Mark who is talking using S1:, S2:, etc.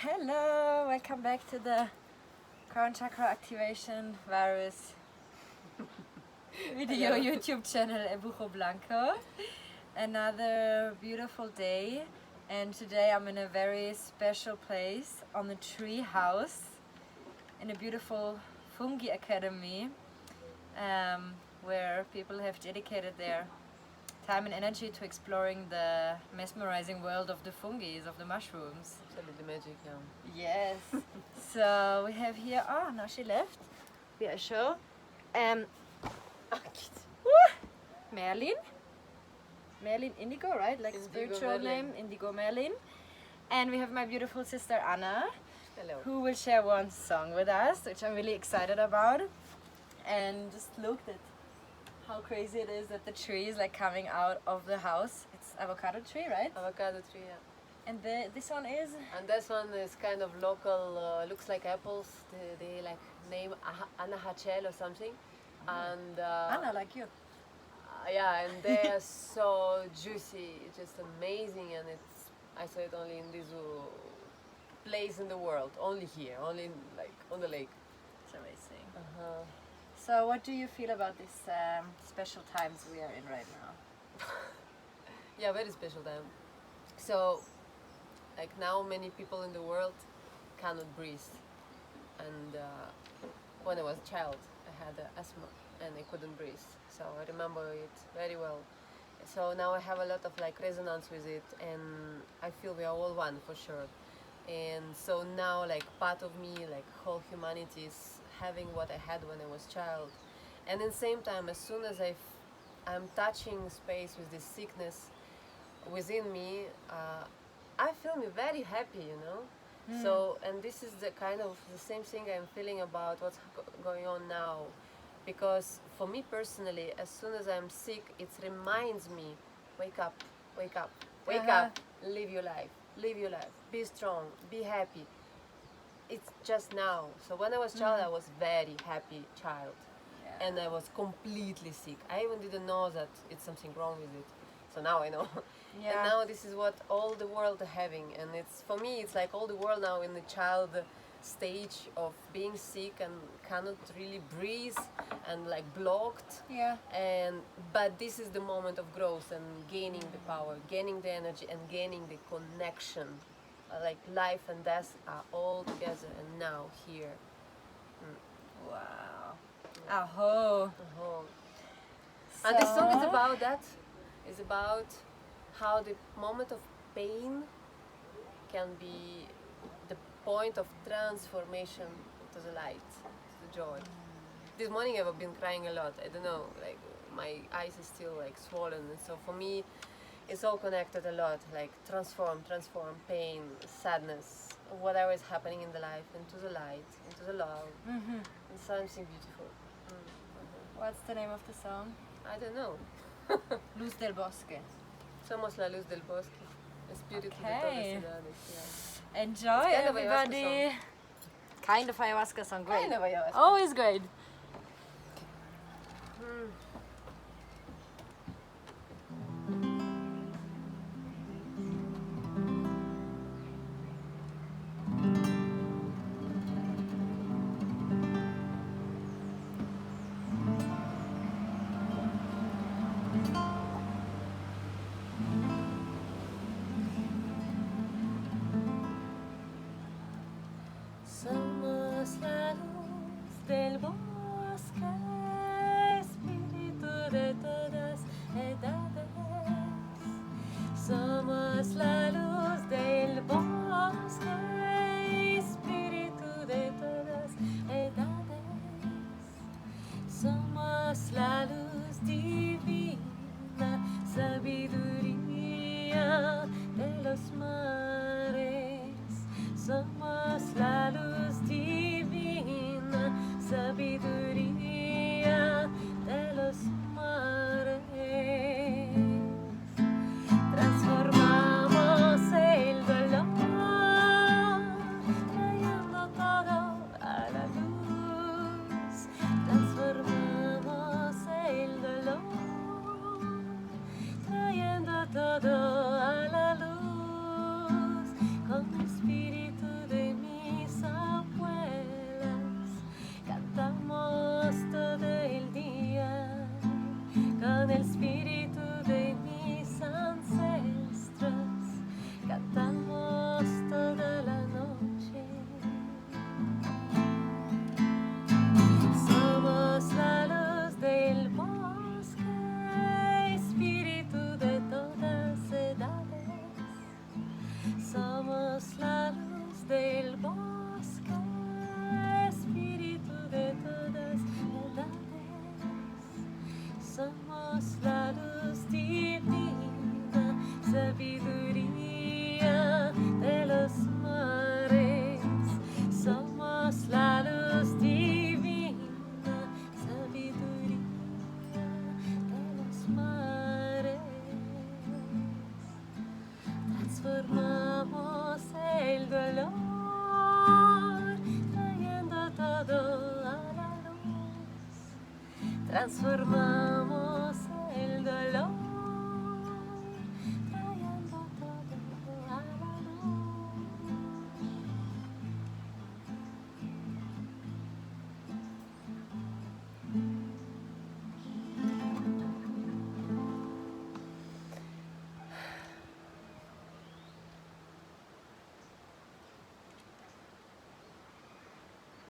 S1: Hello, welcome back to the Crown Chakra Activation Virus video YouTube channel at Buho Blanco. Another beautiful day, and today I'm in a very special place on the TREEHOUSE in a beautiful fungi academy where people have dedicated their time and energy to exploring the mesmerizing world of the fungi, of the mushrooms.
S2: The magic, yeah.
S1: Yes. So we have here, oh, now she left. We are show. Merlin. Merlin Indigo, right? Like
S2: Indigo
S1: spiritual
S2: Merlin.
S1: name, Indigo Merlin. And we have my beautiful sister Anna,
S2: Hello.
S1: who will share one song with us, which I'm really excited about. And just looked at how crazy it is that the tree is like coming out of the house. It's avocado tree, right?
S2: Avocado tree, yeah.
S1: And this one is?
S2: And this one is kind of local, looks like apples. They like name Anna Hachel or something. And
S1: Anna, like you.
S2: yeah, and they are so juicy, just amazing. And it's I saw it only in this place in the world, only here, only in, like on the lake.
S1: It's amazing.
S2: Uh-huh.
S1: So what do you feel about these special times we are in right now?
S2: Yeah, very special time. So, like now, many people in the world cannot breathe. And when I was a child, I had asthma and I couldn't breathe. So I remember it very well. So now I have a lot of like resonance with it, and I feel we are all one for sure. And so now, like part of me, like whole humanity is having what I had when I was child. And at the same time, as soon as I'm touching space with this sickness within me, I feel me very happy, you know. So, and this is the kind of the same thing I'm feeling about what's going on now, because for me personally, as soon as I'm sick, it reminds me, wake up, wake up, wake up, live your life, be strong, be happy. It's just now. So when I was child, I was very happy child, and I was completely sick. I even didn't know that it's something wrong with it. So now I know.
S1: Yeah.
S2: And now this is what all the world are having, and it's for me it's like all the world now in the child stage of being sick and cannot really breathe and like blocked.
S1: Yeah.
S2: And but this is the moment of growth and gaining the power, gaining the energy, and gaining the connection. Like life and death are all together and now here.
S1: Wow. Aho.
S2: Oh. And this song is about that. It's about how the moment of pain can be the point of transformation to the light, to the joy. This morning I've been crying a lot. I don't know, like my eyes is still like swollen, and so for me it's all connected a lot, like transform, pain, sadness, whatever is happening in the life, into the light, into the love, and something beautiful.
S1: What's the name of the song?
S2: I don't know.
S1: Luz del Bosque.
S2: Somos la luz del bosque. Espíritu de todas
S1: Okay.
S2: ciudades. Yeah.
S1: Enjoy,
S2: It's kind of ayahuasca
S1: everybody. Kind of ayahuasca song, great.
S2: Kind of ayahuasca.
S1: Always great.
S2: Somos la luz del bosque, espíritu Somos la luz del bosque, espíritu de todas edades. Somos la luz divina, sabiduría de los mares. Somos la luz divina, sabiduría de los mares. Transformamos el dolor, trayendo todo a la luz. Transformamos